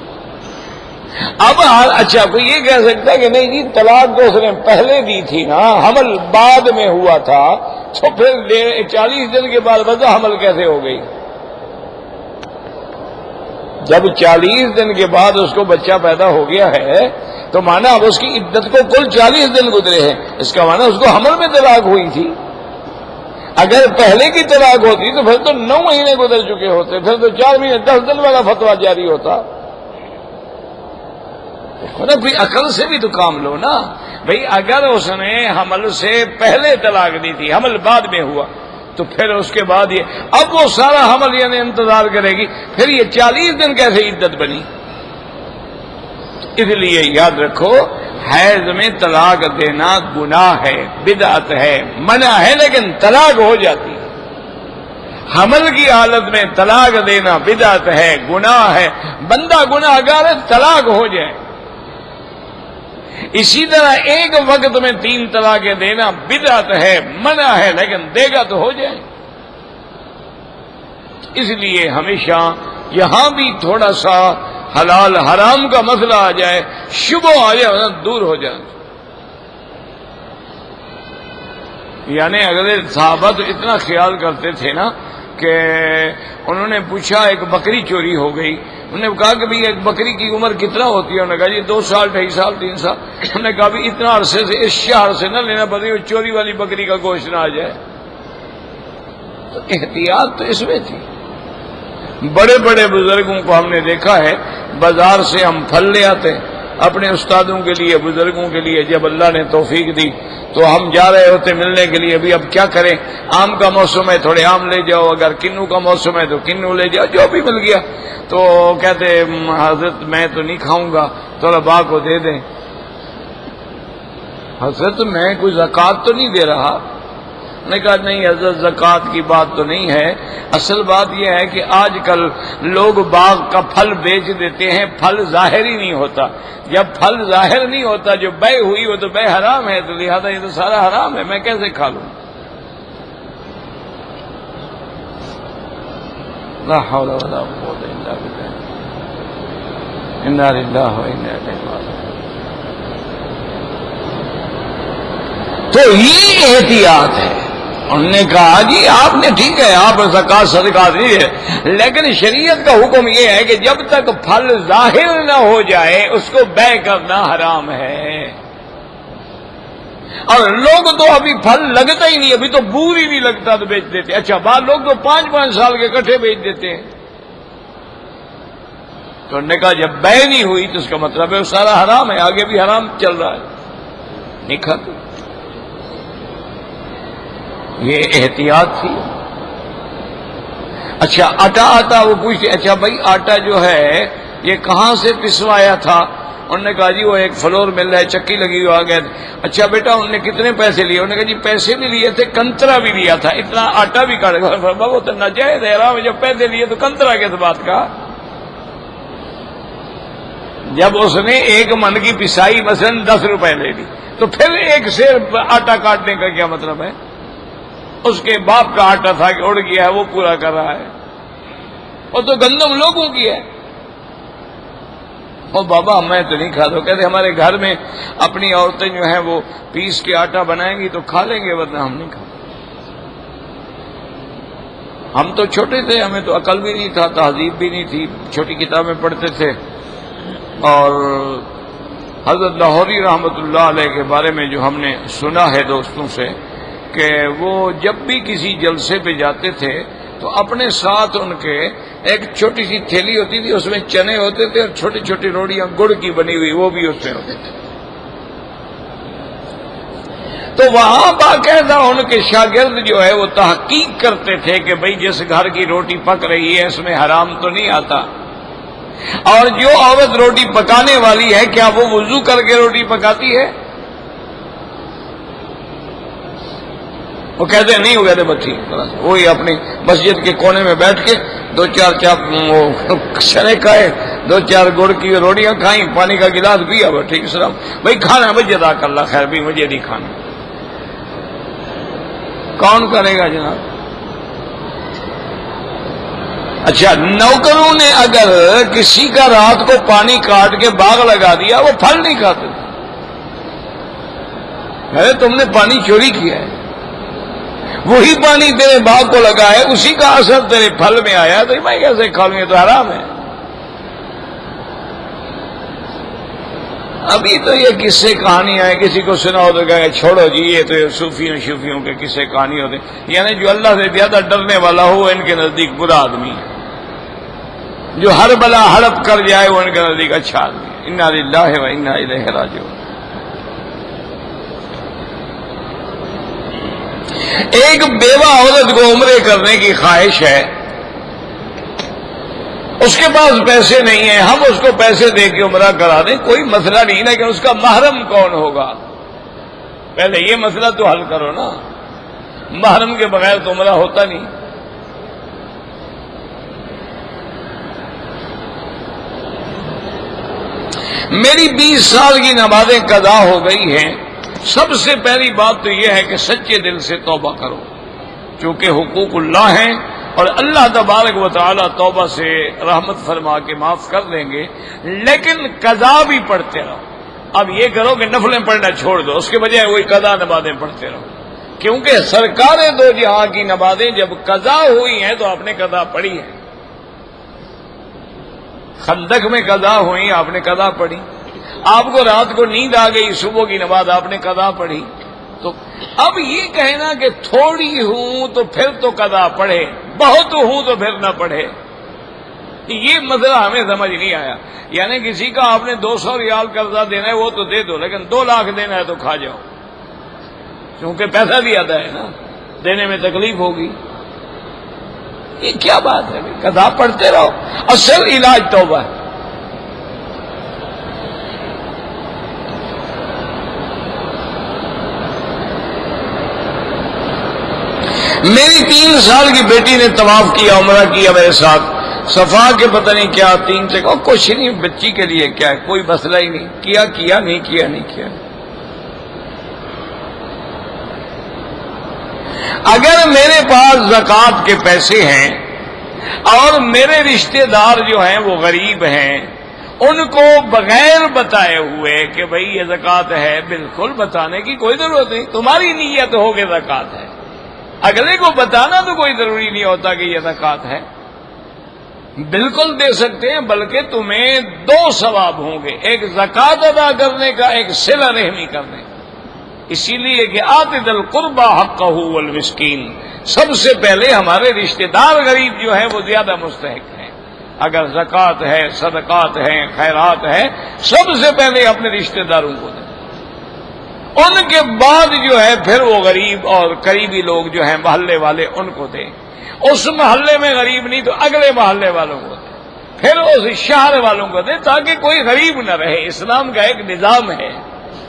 اب اچھا کوئی یہ کہہ سکتا ہے کہ نہیں جی طلاق تو اس نے پہلے دی تھی نا، حمل بعد میں ہوا تھا، تو پھر 40 دن کے بعد وضع حمل کیسے ہو گئی؟ جب 40 دن کے بعد اس کو بچہ پیدا ہو گیا ہے تو مانا اب اس کی عدت کو کل 40 دن گزرے ہیں، اس کا مانا اس کو حمل میں طلاق ہوئی تھی۔ اگر پہلے کی طلاق ہوتی تو پھر تو 9 مہینے گزر چکے ہوتے، پھر تو 4 مہینے 10 دن والا فتویٰ جاری ہوتا نا۔ کوئی عقل سے بھی تو کام لو نا بھئی، اگر اس نے حمل سے پہلے طلاق دی تھی، حمل بعد میں ہوا، تو پھر اس کے بعد یہ اب وہ سارا حمل یعنی انتظار کرے گی، پھر یہ 40 دن کیسے عدت بنی؟ اس لیے یاد رکھو حیض میں طلاق دینا گناہ ہے، بدعت ہے، منع ہے، لیکن طلاق ہو جاتی ہے۔ حمل کی حالت میں طلاق دینا بدعت ہے، گناہ ہے، بندہ گناہ گار ہے، طلاق ہو جائے۔ اسی طرح ایک وقت میں 3 طلاقیں دینا بدعت ہے، منع ہے، لیکن دے گا تو ہو جائے۔ اس لیے ہمیشہ یہاں بھی تھوڑا سا حلال حرام کا مسئلہ آ جائے، شبہ آ جائے، دور ہو جائے۔ یعنی اگلے صحابہ تو اتنا خیال کرتے تھے نا کہ انہوں نے پوچھا ایک بکری چوری ہو گئی، انہوں نے کہا کہ بھئی ایک بکری کی عمر کتنا ہوتی ہے؟ انہوں نے کہا جی 2 سال 2.5 سال 3 سال۔ انہوں نے کہا بھی اتنا عرصے سے اس شہر سے نہ لینا پڑے، چوری والی بکری کا گوشت نہ آ جائے۔ تو احتیاط تو اس میں تھی۔ بڑے بڑے بزرگوں کو ہم نے دیکھا ہے بازار سے ہم پھل لے آتے اپنے استادوں کے لیے، بزرگوں کے لیے، جب اللہ نے توفیق دی تو ہم جا رہے ہوتے ملنے کے لیے، ابھی اب کیا کریں، آم کا موسم ہے تھوڑے آم لے جاؤ، اگر کنو کا موسم ہے تو کنو لے جاؤ، جو بھی مل گیا۔ تو کہتے حضرت میں تو نہیں کھاؤں گا، طلباء کو دے دیں۔ حضرت میں کوئی زکوٰۃ تو نہیں دے رہا۔ نے کہا نہیں حضرت زکوٰۃ کی بات تو نہیں ہے، اصل بات یہ ہے کہ آج کل لوگ باغ کا پھل بیچ دیتے ہیں، پھل ظاہر ہی نہیں ہوتا۔ جب پھل ظاہر نہیں ہوتا، جو بے ہوئی وہ تو بے حرام ہے، تو لہذا یہ تو سارا حرام ہے، میں کیسے کھا لوں؟ لا حول ولا قوت الا باللہ، انا للہ و انا الیہ راجعون۔ تو یہ احتیاط ہے۔ انہوں نے کہا جی آپ نے ٹھیک ہے آپ زکوٰۃ صدقہ دیجیے، لیکن شریعت کا حکم یہ ہے کہ جب تک پھل ظاہر نہ ہو جائے اس کو بے کرنا حرام ہے۔ اور لوگ تو ابھی پھل لگتا ہی نہیں، ابھی تو بور ہی نہیں لگتا تو بیچ دیتے۔ اچھا بعض لوگ تو 5-5 سال کے کٹھے بیچ دیتے ہیں۔ تو انہوں نے کہا جب بے نہیں ہوئی تو اس کا مطلب ہے وہ سارا حرام ہے، آگے بھی حرام چل رہا ہے، نہیں کھاتے۔ یہ احتیاط تھی۔ اچھا آٹا وہ پوچھتے اچھا بھائی آٹا جو ہے یہ کہاں سے پسوایا تھا؟ انہوں نے کہا جی وہ ایک فلور مل ہے، چکی لگی ہوئی آ گئے۔ اچھا بیٹا انہوں نے کتنے پیسے لیے؟ انہوں نے کہا جی پیسے بھی لیے تھے، کنترا بھی لیا تھا، اتنا آٹا بھی کاٹ گیا۔ وہ تو ناجائز ہے، جب پیسے لیے تو کنترا کس بات کا؟ جب اس نے 1 من کی پسائی مثلا 10 روپے لے لی تو پھر 1 سیر آٹا کاٹنے کا کیا مطلب ہے؟ اس کے باپ کا آٹا تھا کہ اڑ گیا ہے وہ پورا کر رہا ہے، وہ تو گندم لوگوں کی ہے۔ اور بابا میں تو نہیں کھاتا، کہتے ہمارے گھر میں اپنی عورتیں جو ہیں وہ پیس کے آٹا بنائیں گی تو کھا لیں گے، ورنہ ہم نہیں کھاتے۔ ہم تو چھوٹے تھے، ہمیں تو عقل بھی نہیں تھا، تہذیب بھی نہیں تھی، چھوٹی کتابیں پڑھتے تھے۔ اور حضرت لاہوری رحمۃ اللہ علیہ کے بارے میں جو ہم نے سنا ہے دوستوں سے کہ وہ جب بھی کسی جلسے پہ جاتے تھے تو اپنے ساتھ ان کے ایک چھوٹی سی تھیلی ہوتی تھی، اس میں چنے ہوتے تھے اور چھوٹی چھوٹی روٹیاں گڑ کی بنی ہوئی، وہ بھی اس میں ہوتے تھے۔ تو وہاں باقاعدہ ان کے شاگرد جو ہے وہ تحقیق کرتے تھے کہ بھئی جس گھر کی روٹی پک رہی ہے اس میں حرام تو نہیں آتا، اور جو عورت روٹی پکانے والی ہے کیا وہ وضو کر کے روٹی پکاتی ہے؟ وہ کہتے ہیں نہیں، وہ کہتے بس ٹھیک، وہی اپنی مسجد کے کونے میں بیٹھ کے دو چار چنے کھائے، دو چار گڑ کی روٹیاں کھائیں، پانی کا گلاس پیا، بس ٹھیک سلام، بھائی کھانا ہے بھائی جزاک اللہ خیر، بھی مجھے نہیں کھانا۔ کون کرے گا جناب؟ اچھا، نوکروں نے اگر کسی کا رات کو پانی کاٹ کے باغ لگا دیا، وہ پھل نہیں کھاتے، ارے تم نے پانی چوری کیا ہے، وہی پانی تیرے باغ کو لگا ہے، اسی کا اثر تیرے پھل میں آیا، تو میں کیسے کھا لوں؟ یہ تو حرام ہے۔ ابھی تو یہ قصے کہانیاں ہیں، کسی کو سنا ہو تو کہے چھوڑو جی، یہ تو صوفیوں کے قصے کہانی ہوتے ہیں، یعنی جو اللہ سے زیادہ ڈرنے والا ہو وہ ان کے نزدیک برا آدمی ہے، جو ہر بلا ہڑپ کر جائے وہ ان کے نزدیک اچھا آدمی ہے۔ انا للہ و انا الیہ راجعون۔ ایک بیوہ عورت کو عمرے کرنے کی خواہش ہے، اس کے پاس پیسے نہیں ہیں، ہم اس کو پیسے دے کے عمرہ کرا دیں، کوئی مسئلہ نہیں، لیکن اس کا محرم کون ہوگا؟ پہلے یہ مسئلہ تو حل کرو نا، محرم کے بغیر تو عمرہ ہوتا نہیں۔ میری 20 سال کی نمازیں قضا ہو گئی ہیں، سب سے پہلی بات تو یہ ہے کہ سچے دل سے توبہ کرو، چونکہ حقوق اللہ ہیں اور اللہ تبارک و تعالی توبہ سے رحمت فرما کے معاف کر دیں گے، لیکن قضا بھی پڑھتے رہو۔ اب یہ کرو کہ نفلیں پڑھنا چھوڑ دو، اس کے بجائے وہی قضا نمازیں پڑھتے رہو، کیونکہ سرکار دو جہاں کی نمازیں جب قضا ہوئی ہیں تو آپ نے قضا پڑھی ہے۔ خندق میں قضا ہوئی، آپ نے قضا پڑھی، آپ کو رات کو نیند آ گئی، صبح کی نماز آپ نے قضا پڑھی۔ تو اب یہ کہنا کہ تھوڑی ہوں تو پھر تو قضا پڑھے، بہت ہوں تو پھر نہ پڑھے، یہ مسئلہ ہمیں سمجھ نہیں آیا۔ یعنی کسی کا آپ نے 200 ریال قرضہ دینا ہے وہ تو دے دو، لیکن 2 لاکھ دینا ہے تو کھا جاؤ، کیونکہ پیسہ بھی آتا ہے نا، دینے میں تکلیف ہوگی۔ یہ کیا بات ہے؟ قضا پڑھتے رہو، اصل علاج توبہ ہے۔ میری 3 سال کی بیٹی نے طواف کیا، عمرہ کیا میرے ساتھ، صفا کے پتہ نہیں کیا 3 سے کچھ نہیں، بچی کے لیے کیا ہے، کوئی مسئلہ ہی نہیں، کیا نہیں کیا۔ اگر میرے پاس زکوٰۃ کے پیسے ہیں اور میرے رشتہ دار جو ہیں وہ غریب ہیں، ان کو بغیر بتائے ہوئے کہ بھئی یہ زکوٰۃ ہے، بالکل بتانے کی کوئی ضرورت نہیں، تمہاری نیت ہو کہ زکوٰۃ ہے، اگلے کو بتانا تو کوئی ضروری نہیں ہوتا کہ یہ زکوٰۃ ہے، بالکل دے سکتے ہیں، بلکہ تمہیں 2 ثواب ہوں گے، ایک زکوٰۃ ادا کرنے کا، ایک صلہ رحمی کرنے کا۔ اسی لیے کہ آت ذی القربى حقہ والمسکین، سب سے پہلے ہمارے رشتہ دار غریب جو ہے وہ زیادہ مستحق ہیں۔ اگر زکوٰۃ ہے، صدقات ہیں، خیرات ہے، سب سے پہلے اپنے رشتہ داروں کو دیں، ان کے بعد جو ہے پھر وہ غریب اور قریبی لوگ جو ہیں محلے والے ان کو دیں، اس محلے میں غریب نہیں تو اگلے محلے والوں کو دیں، پھر اس شہر والوں کو دیں، تاکہ کوئی غریب نہ رہے۔ اسلام کا ایک نظام ہے۔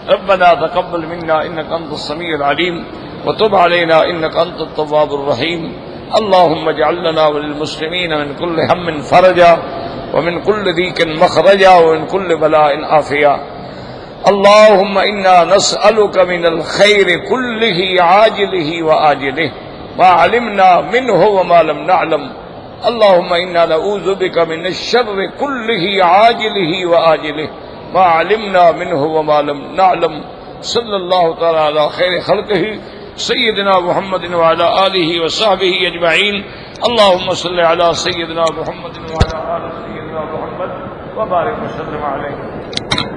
ربنا تقبل منا انك انت السميع العليم وتب علينا انك انت التواب الرحيم اللهم اجعل لنا وللمسلمين من كل هم فرجا ومن كل ضيق مخرجا ومن كل بلاء عافيا اللهم انا نسألك من الخير كله عاجله وآجله ما علمنا منه وما لم نعلم اللهم انا نعوذ بك من الشر كله عاجله وآجله ما علمنا منه وما لم نعلم صلی اللہ تعالی علی خیر خلقہ سیدنا محمد وعلی آلہ وصحبہ اجمعین اللہم صلی علی سیدنا محمد وعلی آل سیدنا محمد وبارک وسلم علیہ۔